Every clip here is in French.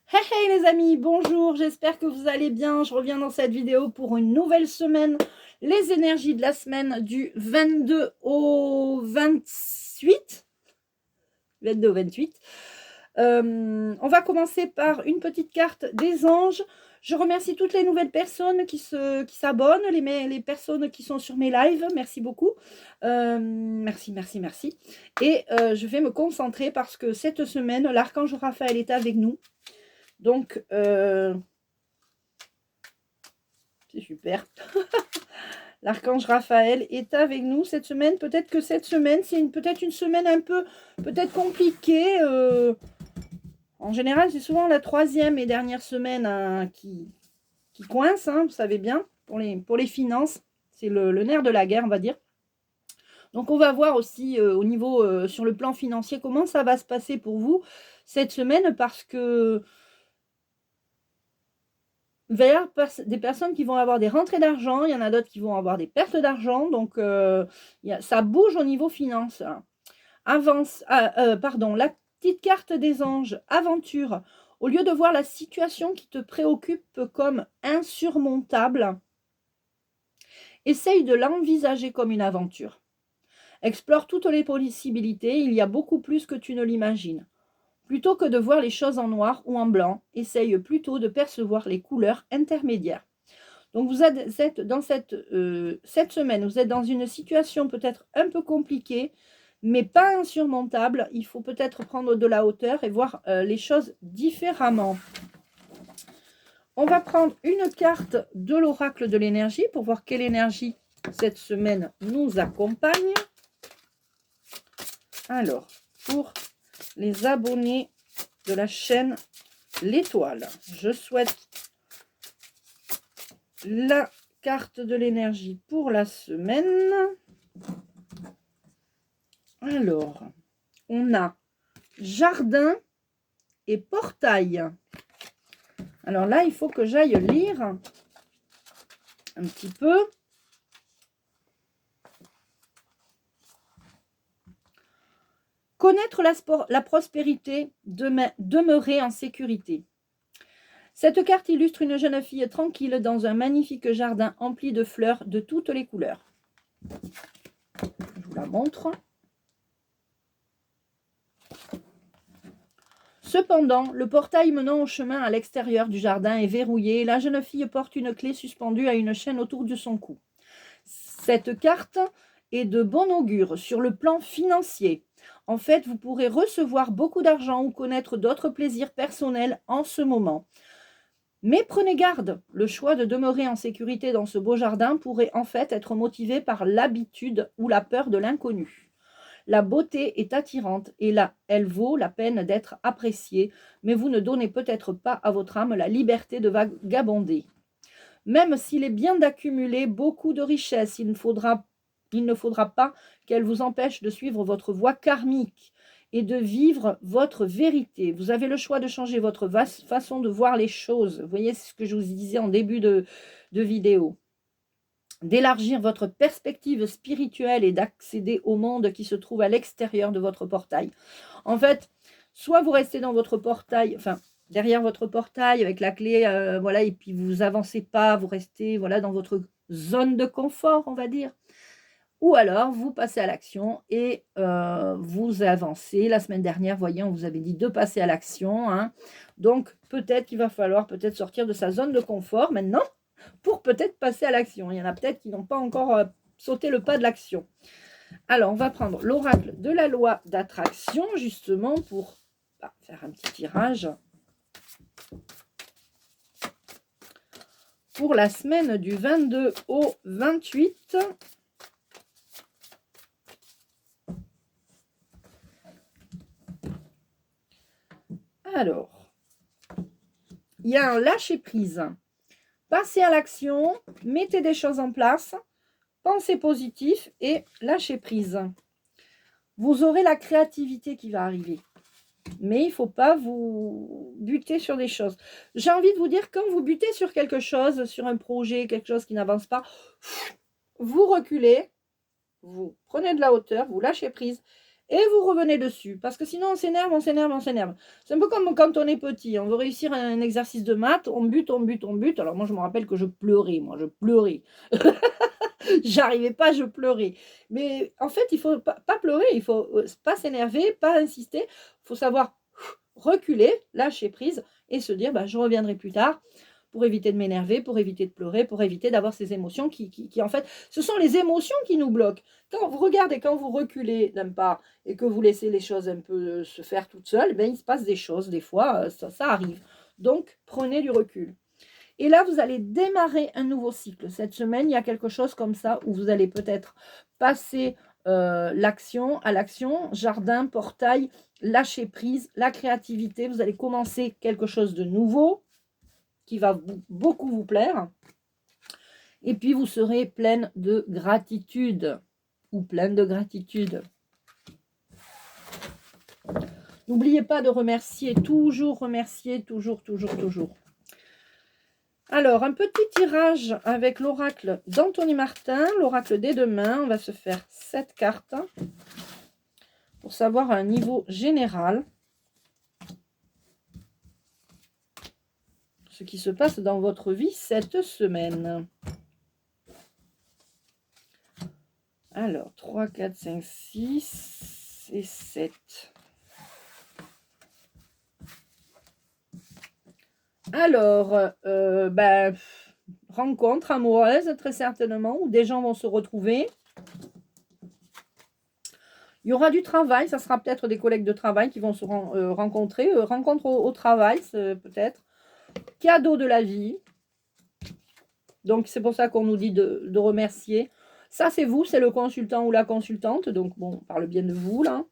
Hey hey les amis, bonjour, j'espère que vous allez bien. Je reviens dans cette vidéo pour une nouvelle semaine. Les énergies de la semaine du 22 au 28. 22 au 28. On va commencer par une petite carte des anges. Je remercie toutes les nouvelles personnes qui s'abonnent, les personnes qui sont sur mes lives. Merci beaucoup. Merci. Et je vais me concentrer parce que cette semaine, l'archange Raphaël est avec nous. Donc, c'est super. L'archange Raphaël est avec nous cette semaine. Peut-être que cette semaine, c'est peut-être une semaine un peu peut-être compliquée. En général, c'est souvent la troisième et dernière semaine hein, qui coince, hein, vous savez bien, pour les finances. C'est le nerf de la guerre, on va dire. Donc, on va voir aussi au niveau, sur le plan financier, comment ça va se passer pour vous cette semaine parce que il va y avoir des personnes qui vont avoir des rentrées d'argent, il y en a d'autres qui vont avoir des pertes d'argent, donc ça bouge au niveau finance. La petite carte des anges, aventure. Au lieu de voir la situation qui te préoccupe comme insurmontable, essaye de l'envisager comme une aventure. Explore toutes les possibilités, il y a beaucoup plus que tu ne l'imagines. Plutôt que de voir les choses en noir ou en blanc, essaye plutôt de percevoir les couleurs intermédiaires. Donc vous êtes dans cette semaine, vous êtes dans une situation peut-être un peu compliquée, mais pas insurmontable. Il faut peut-être prendre de la hauteur et voir les choses différemment. On va prendre une carte de l'oracle de l'énergie pour voir quelle énergie cette semaine nous accompagne. Alors, pour les abonnés de la chaîne L'Étoile, je souhaite la carte de l'énergie pour la semaine. Alors, on a jardin et portail. Alors là, il faut que j'aille lire un petit peu. Connaître la prospérité, demeurer en sécurité. Cette carte illustre une jeune fille tranquille dans un magnifique jardin empli de fleurs de toutes les couleurs. Je vous la montre. Cependant, le portail menant au chemin à l'extérieur du jardin est verrouillé et la jeune fille porte une clé suspendue à une chaîne autour de son cou. Cette carte est de bon augure sur le plan financier. En fait, vous pourrez recevoir beaucoup d'argent ou connaître d'autres plaisirs personnels en ce moment. Mais prenez garde, le choix de demeurer en sécurité dans ce beau jardin pourrait en fait être motivé par l'habitude ou la peur de l'inconnu. La beauté est attirante et là, elle vaut la peine d'être appréciée, mais vous ne donnez peut-être pas à votre âme la liberté de vagabonder. Même s'il est bien d'accumuler beaucoup de richesses, il ne faudra pas qu'elle vous empêche de suivre votre voie karmique et de vivre votre vérité. Vous avez le choix de changer votre façon de voir les choses. Vous voyez ce que je vous disais en début de vidéo. D'élargir votre perspective spirituelle et d'accéder au monde qui se trouve à l'extérieur de votre portail. En fait, soit vous restez dans votre portail, enfin, derrière votre portail avec la clé, voilà, et puis vous avancez pas, vous restez voilà dans votre zone de confort, on va dire. Ou alors, vous passez à l'action et vous avancez. La semaine dernière, voyez, on vous avait dit de passer à l'action. Hein. Donc, peut-être qu'il va falloir sortir de sa zone de confort maintenant pour peut-être passer à l'action. Il y en a peut-être qui n'ont pas encore sauté le pas de l'action. Alors, on va prendre l'oracle de la loi d'attraction, justement, pour faire un petit tirage. Pour la semaine du 22 au 28. Alors, il y a un lâcher-prise. Passez à l'action, mettez des choses en place, pensez positif et lâchez prise. Vous aurez la créativité qui va arriver. Mais il ne faut pas vous buter sur des choses. J'ai envie de vous dire, quand vous butez sur quelque chose, sur un projet, quelque chose qui n'avance pas, vous reculez, vous prenez de la hauteur, vous lâchez prise et vous revenez dessus. Parce que sinon, on s'énerve, on s'énerve, on s'énerve. C'est un peu comme quand on est petit. On veut réussir un exercice de maths, on bute, on bute, on bute. Alors moi, je me rappelle que je pleurais. Moi, je pleurais. J'arrivais pas, je pleurais. Mais en fait, il faut pas pleurer. Il faut pas s'énerver, pas insister. Il faut savoir reculer, lâcher prise et se dire, bah, je reviendrai plus tard pour éviter de m'énerver, pour éviter de pleurer, pour éviter d'avoir ces émotions qui, en fait, ce sont les émotions qui nous bloquent. Quand vous regardez, quand vous reculez d'un pas et que vous laissez les choses un peu se faire toutes seules, ben, il se passe des choses, des fois, ça arrive. Donc, prenez du recul. Et là, vous allez démarrer un nouveau cycle. Cette semaine, il y a quelque chose comme ça où vous allez peut-être passer l'action à l'action, jardin, portail, lâcher prise, la créativité. Vous allez commencer quelque chose de nouveau qui va beaucoup vous plaire. Et puis, vous serez pleine de gratitude ou pleine de gratitude. N'oubliez pas de remercier, toujours remercier, toujours, toujours, toujours. Alors, un petit tirage avec l'oracle d'Anthony Martin, l'oracle des demain. On va se faire 7 cartes pour savoir à un niveau général ce qui se passe dans votre vie cette semaine. Alors, 3, 4, 5, 6 et 7. Alors, rencontre amoureuse, très certainement, où des gens vont se retrouver. Il y aura du travail, ça sera peut-être des collègues de travail qui vont se rencontrer. Rencontre au travail, peut-être. Cadeau de la vie. Donc, c'est pour ça qu'on nous dit de remercier. Ça, c'est vous, c'est le consultant ou la consultante. Donc, bon, on parle bien de vous, là.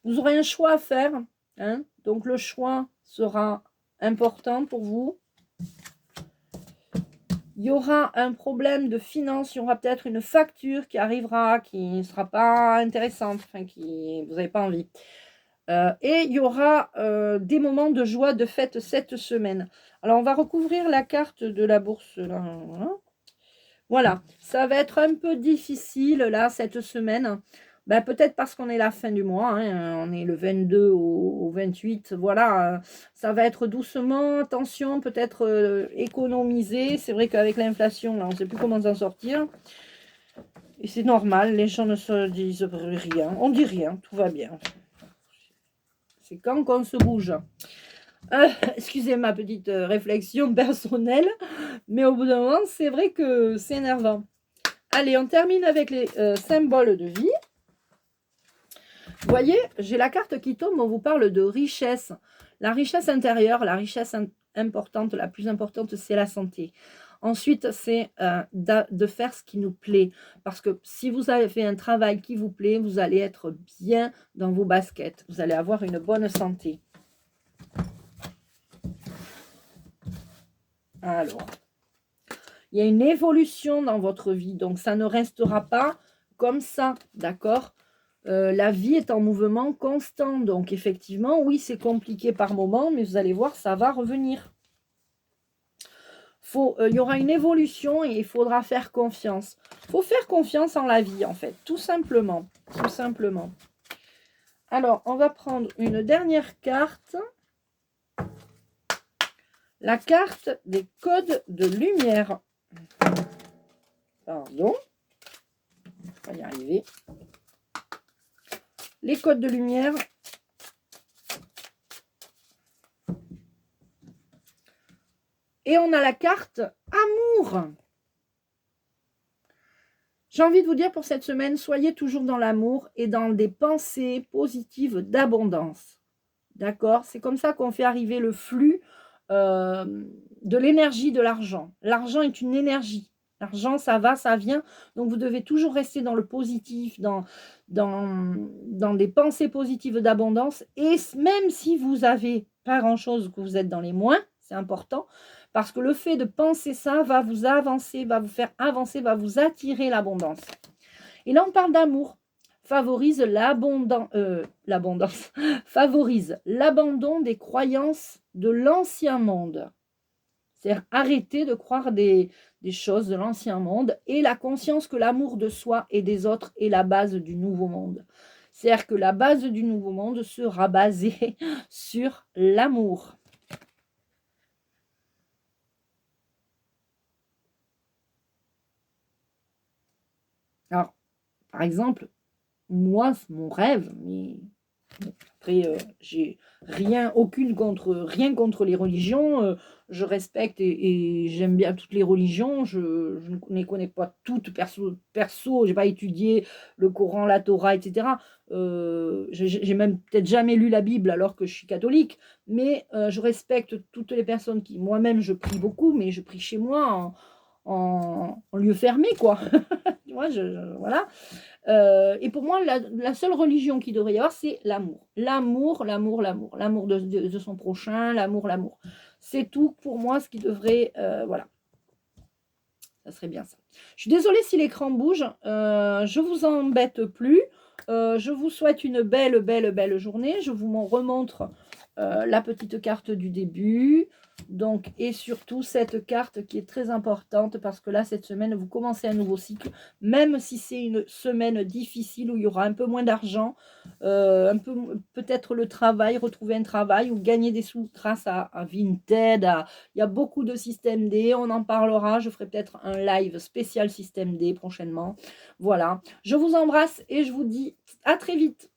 Vous aurez un choix à faire. Hein. Donc, le choix sera important pour vous. Il y aura un problème de finance, il y aura peut-être une facture qui arrivera, qui ne sera pas intéressante, enfin, qui vous n'avez pas envie. Et il y aura des moments de joie, de fête cette semaine. Alors, on va recouvrir la carte de la bourse. Là. Voilà, ça va être un peu difficile, là, cette semaine. Ben, peut-être parce qu'on est la fin du mois, hein, on est le 22 au 28, voilà, ça va être doucement, attention, peut-être économiser. C'est vrai qu'avec l'inflation, là, on ne sait plus comment s'en sortir. Et c'est normal, les gens ne se disent rien, on dit rien, tout va bien. C'est quand qu'on se bouge. Excusez ma petite réflexion personnelle, mais au bout d'un moment, c'est vrai que c'est énervant. Allez, on termine avec les symboles de vie. Vous voyez, j'ai la carte qui tombe, on vous parle de richesse. La richesse intérieure, la richesse importante, la plus importante, c'est la santé. Ensuite, c'est de faire ce qui nous plaît. Parce que si vous avez fait un travail qui vous plaît, vous allez être bien dans vos baskets. Vous allez avoir une bonne santé. Alors, il y a une évolution dans votre vie. Donc, ça ne restera pas comme ça, d'accord ? La vie est en mouvement constant. Donc, effectivement, oui, c'est compliqué par moment, mais vous allez voir, ça va revenir. Il y aura une évolution et il faudra faire confiance. Il faut faire confiance en la vie, en fait, tout simplement. Tout simplement. Alors, on va prendre une dernière carte. La carte des codes de lumière. Pardon. On va y arriver. Les codes de lumière. Et on a la carte amour. J'ai envie de vous dire pour cette semaine, soyez toujours dans l'amour et dans des pensées positives d'abondance. D'accord ? C'est comme ça qu'on fait arriver le flux de l'énergie de l'argent. L'argent est une énergie. L'argent, ça va, ça vient. Donc, vous devez toujours rester dans le positif, dans des pensées positives d'abondance. Et même si vous n'avez pas grand-chose, que vous êtes dans les moins, c'est important. Parce que le fait de penser ça va vous avancer, va vous faire avancer, va vous attirer l'abondance. Et là, on parle d'amour. Favorise l'abondance, favorise l'abandon des croyances de l'ancien monde. C'est-à-dire arrêter de croire des choses de l'ancien monde et la conscience que l'amour de soi et des autres est la base du nouveau monde. C'est-à-dire que la base du nouveau monde sera basée sur l'amour. Alors, par exemple, moi, mon rêve, mais après, j'ai rien contre les religions. Je respecte et j'aime bien toutes les religions. Je ne connais pas toutes perso, j'ai pas étudié le Coran, la Torah, etc. J'ai même peut-être jamais lu la Bible alors que je suis catholique, mais je respecte toutes les personnes qui, moi-même, je prie beaucoup, mais je prie chez moi en lieu fermé, quoi. Tu vois, voilà. Et pour moi, la seule religion qu'il devrait y avoir, c'est l'amour. L'amour, l'amour, l'amour. L'amour de son prochain, l'amour, l'amour. C'est tout pour moi ce qui devrait... voilà, ça serait bien ça. Je suis désolée si l'écran bouge. Je vous embête plus. Je vous souhaite une belle, belle, belle journée. Je vous remontre la petite carte du début. Donc, et surtout cette carte qui est très importante parce que là, cette semaine, vous commencez un nouveau cycle, même si c'est une semaine difficile où il y aura un peu moins d'argent, un peu peut-être le travail, retrouver un travail ou gagner des sous grâce à Vinted. Il y a beaucoup de système D, on en parlera. Je ferai peut-être un live spécial système D prochainement. Voilà, je vous embrasse et je vous dis à très vite.